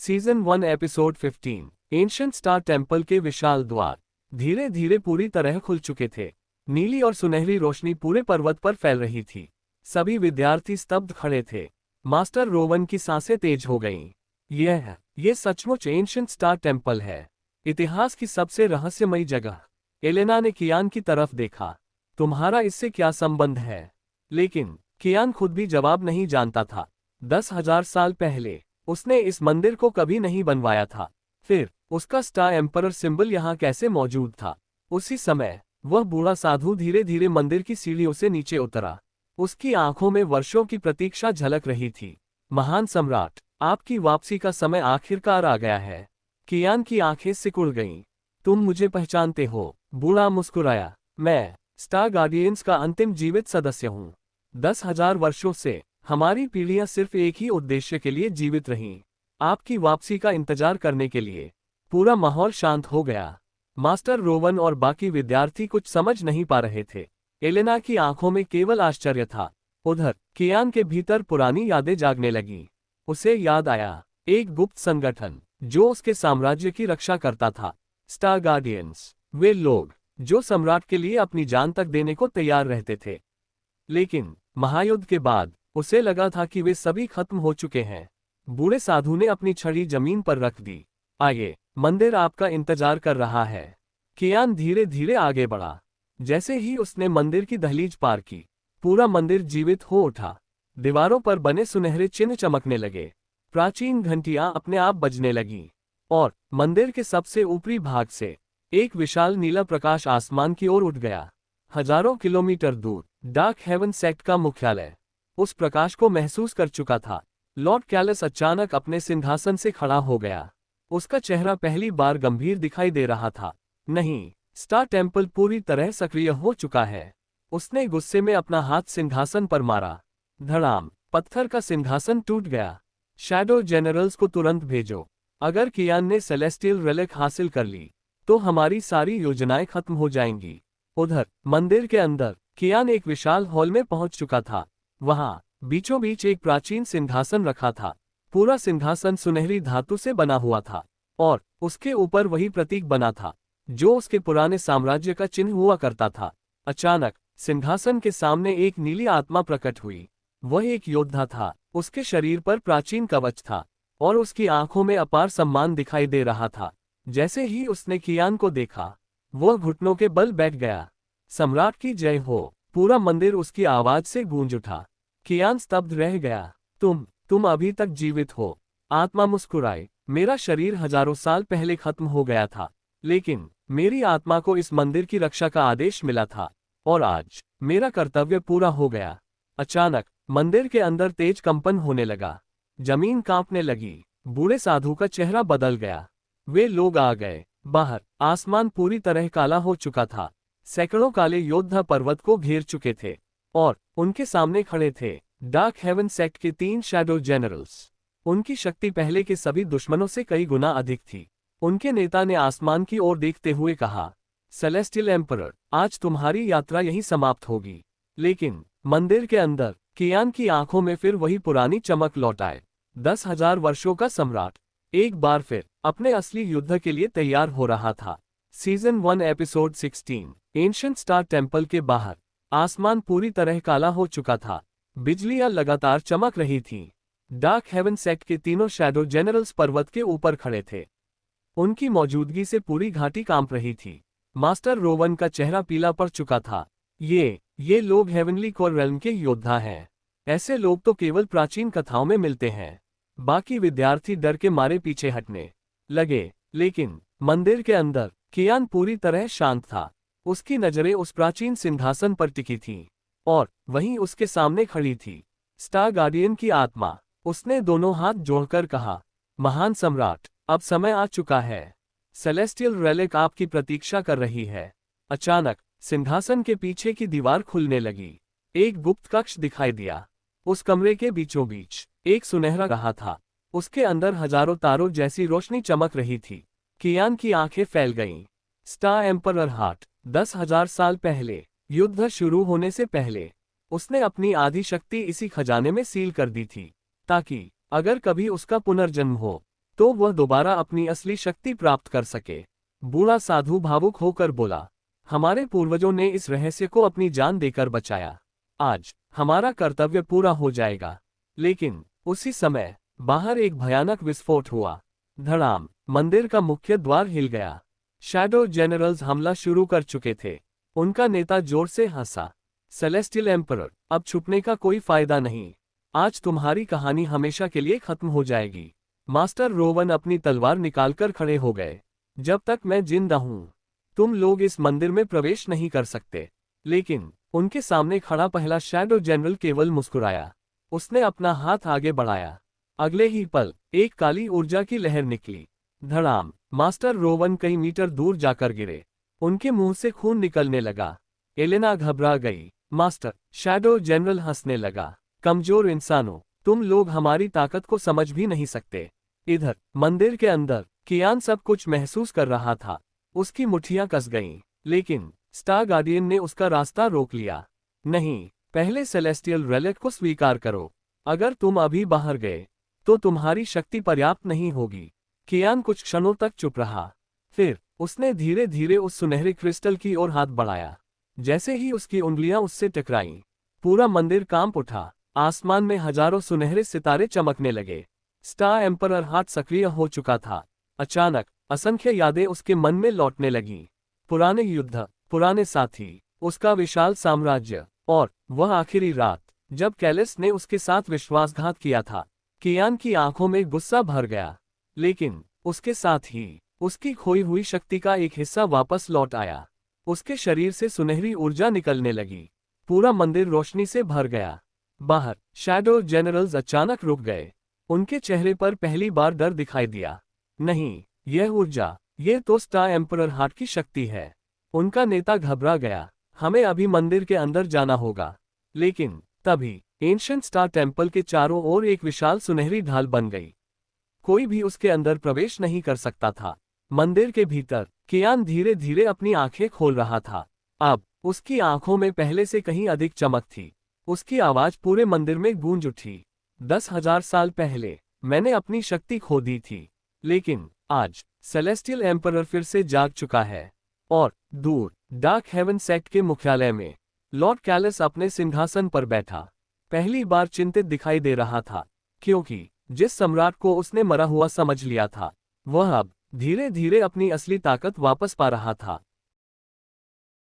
Season 1 episode 15। Ancient star temple के विशाल द्वार धीरे धीरे पूरी तरह खुल चुके थे। नीली और सुनहरी रोशनी पूरे पर्वत पर फैल रही थी। सभी विद्यार्थी स्तब्ध खड़े थे। मास्टर रोवन की सांसें तेज हो गईं। यह सचमुच एंशिएंट स्टार टेम्पल है, इतिहास की सबसे रहस्यमयी जगह। एलेना ने कियान की तरफ देखा। तुम्हारा इससे क्या संबंध है? लेकिन कियान खुद भी जवाब नहीं जानता था। 10,000 साल पहले उसने इस मंदिर को कभी नहीं बनवाया था। फिर उसका स्टार एम्परर सिंबल यहाँ कैसे मौजूद था? उसी समय वह बूढ़ा साधु धीरे धीरे मंदिर की सीढ़ियों से नीचे उतरा। उसकी आंखों में वर्षों की प्रतीक्षा झलक रही थी। महान सम्राट, आपकी वापसी का समय आखिरकार आ गया है। कियान की आंखें सिकुड़ गईं। तुम मुझे पहचानते हो? बूढ़ा मुस्कुराया। मैं स्टार गार्डियंस का अंतिम जीवित सदस्य हूँ। 10,000 वर्षों से हमारी पीढ़ियां सिर्फ एक ही उद्देश्य के लिए जीवित रहीं, आपकी वापसी का इंतजार करने के लिए। पूरा माहौल शांत हो गया। मास्टर रोवन और बाकी विद्यार्थी कुछ समझ नहीं पा रहे थे। एलेना की आंखों में केवल आश्चर्य था। उधर कियान के भीतर पुरानी यादें जागने लगीं। उसे याद आया, एक गुप्त संगठन जो उसके साम्राज्य की रक्षा करता था। स्टार गार्डियंस, वे लोग जो सम्राट के लिए अपनी जान तक देने को तैयार रहते थे। लेकिन महायुद्ध के बाद उसे लगा था कि वे सभी खत्म हो चुके हैं। बूढ़े साधु ने अपनी छड़ी जमीन पर रख दी। आइए, मंदिर आपका इंतजार कर रहा है। कियान धीरे धीरे आगे बढ़ा। जैसे ही उसने मंदिर की दहलीज पार की, पूरा मंदिर जीवित हो उठा। दीवारों पर बने सुनहरे चिन्ह चमकने लगे। प्राचीन घंटियां अपने आप बजने लगीं। और मंदिर के सबसे ऊपरी भाग से एक विशाल नीला प्रकाश आसमान की ओर उठ गया। हजारों किलोमीटर दूर डार्क हेवन सेक्ट का मुख्यालय उस प्रकाश को महसूस कर चुका था। लॉर्ड कैलस अचानक अपने सिंहासन से खड़ा हो गया। उसका चेहरा पहली बार गंभीर दिखाई दे रहा था। नहीं, स्टार टेम्पल पूरी तरह सक्रिय हो चुका है। उसने गुस्से में अपना हाथ सिंहासन पर मारा। धड़ाम, पत्थर का सिंहासन टूट गया। शैडो जनरल्स को तुरंत भेजो। अगर कियान ने सेलेस्टियल रेलिक हासिल कर ली तो हमारी सारी योजनाएं खत्म हो जाएंगी। उधर मंदिर के अंदर कियान एक विशाल हॉल में पहुंच चुका था। वहां बीचों बीच एक प्राचीन सिंहासन रखा था। पूरा सिंहासन सुनहरी धातु से बना हुआ था और उसके ऊपर वही प्रतीक बना था जो उसके पुराने साम्राज्य का चिन्ह हुआ करता था। अचानक सिंहासन के सामने एक नीली आत्मा प्रकट हुई। वह एक योद्धा था। उसके शरीर पर प्राचीन कवच था और उसकी आंखों में अपार सम्मान दिखाई दे रहा था। जैसे ही उसने कियान को देखा, वह घुटनों के बल बैठ गया। सम्राट की जय हो! पूरा मंदिर उसकी आवाज से गूंज उठा। कियान स्तब्ध रह गया। तुम अभी तक जीवित हो। आत्मा मुस्कुराई। मेरा शरीर हजारों साल पहले खत्म हो गया था, लेकिन मेरी आत्मा को इस मंदिर की रक्षा का आदेश मिला था और आज मेरा कर्तव्य पूरा हो गया। अचानक मंदिर के अंदर तेज कंपन होने लगा। जमीन कांपने लगी। बूढ़े साधु का चेहरा बदल गया। वे लोग आ गए। बाहर आसमान पूरी तरह काला हो चुका था। सैकड़ों काले योद्धा पर्वत को घेर चुके थे और उनके सामने खड़े थे डार्क हेवन सेक्ट के 3 शैडो जनरल्स। उनकी शक्ति पहले के सभी दुश्मनों से कई गुना अधिक थी। उनके नेता ने आसमान की ओर देखते हुए कहा, सेलेस्टियल एम्परर, आज तुम्हारी यात्रा यहीं समाप्त होगी। लेकिन मंदिर के अंदर कियान की आंखों में फिर वही पुरानी चमक लौट आए। 10,000 वर्षों का सम्राट एक बार फिर अपने असली युद्ध के लिए तैयार हो रहा था। Season 1 episode 16। Ancient star temple के बाहर आसमान पूरी तरह काला हो चुका था। बिजलियां लगातार चमक रही थीं। डार्क हेवन सेक्ट के तीनों शैडो जनरल्स पर्वत के ऊपर खड़े थे। उनकी मौजूदगी से पूरी घाटी कांप रही थी। मास्टर रोवन का चेहरा पीला पड़ चुका था। ये लोग हेवनली कोर रेल्म के योद्धा हैं। ऐसे लोग तो केवल प्राचीन कथाओं में मिलते हैं। बाकी विद्यार्थी डर के मारे पीछे हटने लगे। लेकिन मंदिर के अंदर कियान पूरी तरह शांत था। उसकी नजरें उस प्राचीन सिंहासन पर टिकी थीं और वहीं उसके सामने खड़ी थी स्टार गार्डियन की आत्मा। उसने दोनों हाथ जोड़कर कहा, महान सम्राट, अब समय आ चुका है। सेलेस्टियल रेलिक आपकी प्रतीक्षा कर रही है। अचानक सिंहासन के पीछे की दीवार खुलने लगी। एक गुप्त कक्ष दिखाई दिया। उस कमरे के बीचों बीच एक सुनहरा रहा था। उसके अंदर हजारों तारों जैसी रोशनी चमक रही थी। कियान की आंखें फैल गईं। स्टार एम्परर हार्ट, 10,000 साल पहले, युद्ध शुरू होने से पहले, उसने अपनी आधी शक्ति इसी खजाने में सील कर दी थी, ताकि अगर कभी उसका पुनर्जन्म हो तो वह दोबारा अपनी असली शक्ति प्राप्त कर सके। बूढ़ा साधु भावुक होकर बोला, हमारे पूर्वजों ने इस रहस्य को अपनी जान देकर बचाया। आज हमारा कर्तव्य पूरा हो जाएगा। लेकिन उसी समय बाहर एक भयानक विस्फोट हुआ। धड़ाम, मंदिर का मुख्य द्वार हिल गया। शैडो जनरल्स हमला शुरू कर चुके थे। उनका नेता जोर से हंसा। सेलेस्टियल एम्परर, अब छुपने का कोई फायदा नहीं। आज तुम्हारी कहानी हमेशा के लिए खत्म हो जाएगी। मास्टर रोवन अपनी तलवार निकालकर खड़े हो गए। जब तक मैं जिंदा हूं, तुम लोग इस मंदिर में प्रवेश नहीं कर सकते। लेकिन उनके सामने खड़ा पहला शैडो जनरल केवल मुस्कुराया। उसने अपना हाथ आगे बढ़ाया। अगले ही पल एक काली ऊर्जा की लहर निकली। धड़ाम, मास्टर रोवन कई मीटर दूर जाकर गिरे। उनके मुंह से खून निकलने लगा। एलेना घबरा गई। मास्टर, शैडो जनरल हंसने लगा। कमजोर इंसानों, तुम लोग हमारी ताकत को समझ भी नहीं सकते। इधर मंदिर के अंदर कियान सब कुछ महसूस कर रहा था। उसकी मुट्ठियां कस गईं, लेकिन स्टार गार्डियन ने उसका रास्ता रोक लिया। नहीं, पहले सेलेस्टियल रेलिक को स्वीकार करो। अगर तुम अभी बाहर गए तो तुम्हारी शक्ति पर्याप्त नहीं होगी। कियान कुछ क्षणों तक चुप रहा। फिर उसने धीरे धीरे उस सुनहरे क्रिस्टल की ओर हाथ बढ़ाया। जैसे ही उसकी उंगलियां उससे टकराईं, पूरा मंदिर कांप उठा। आसमान में हजारों सुनहरे सितारे चमकने लगे। स्टार एम्परर हाथ सक्रिय हो चुका था। अचानक असंख्य यादें उसके मन में लौटने लगीं। पुराने युद्ध, पुराने साथी, उसका विशाल साम्राज्य, और वह आखिरी रात जब कैलिस ने उसके साथ विश्वासघात किया था। कियान की आंखों में गुस्सा भर गया, लेकिन उसके साथ ही उसकी खोई हुई शक्ति का एक हिस्सा वापस लौट आया। उसके शरीर से सुनहरी ऊर्जा निकलने लगी। पूरा मंदिर रोशनी से भर गया। बाहर शैडो जनरल्स अचानक रुक गए। उनके चेहरे पर पहली बार डर दिखाई दिया। नहीं, यह ऊर्जा, ये तो स्टार एम्परर हार्ट की शक्ति है। उनका नेता घबरा गया। हमें अभी मंदिर के अंदर जाना होगा। लेकिन तभी एंशिएंट स्टार टेम्पल के चारों ओर एक विशाल सुनहरी ढाल बन गई। कोई भी उसके अंदर प्रवेश नहीं कर सकता था। मंदिर के भीतर कियान धीरे धीरे अपनी आंखें खोल रहा था। अब उसकी आंखों में पहले से कहीं अधिक चमक थी। उसकी आवाज पूरे मंदिर में गूंज उठी। 10,000 साल पहले मैंने अपनी शक्ति खो दी थी, लेकिन आज सेलेस्टियल एम्परर फिर से जाग चुका है। और दूर डार्क हेवन सेक्ट के मुख्यालय में लॉर्ड कैलिस अपने सिंहासन पर बैठा पहली बार चिंतित दिखाई दे रहा था, क्योंकि जिस सम्राट को उसने मरा हुआ समझ लिया था, वह अब धीरे धीरे अपनी असली ताकत वापस पा रहा था।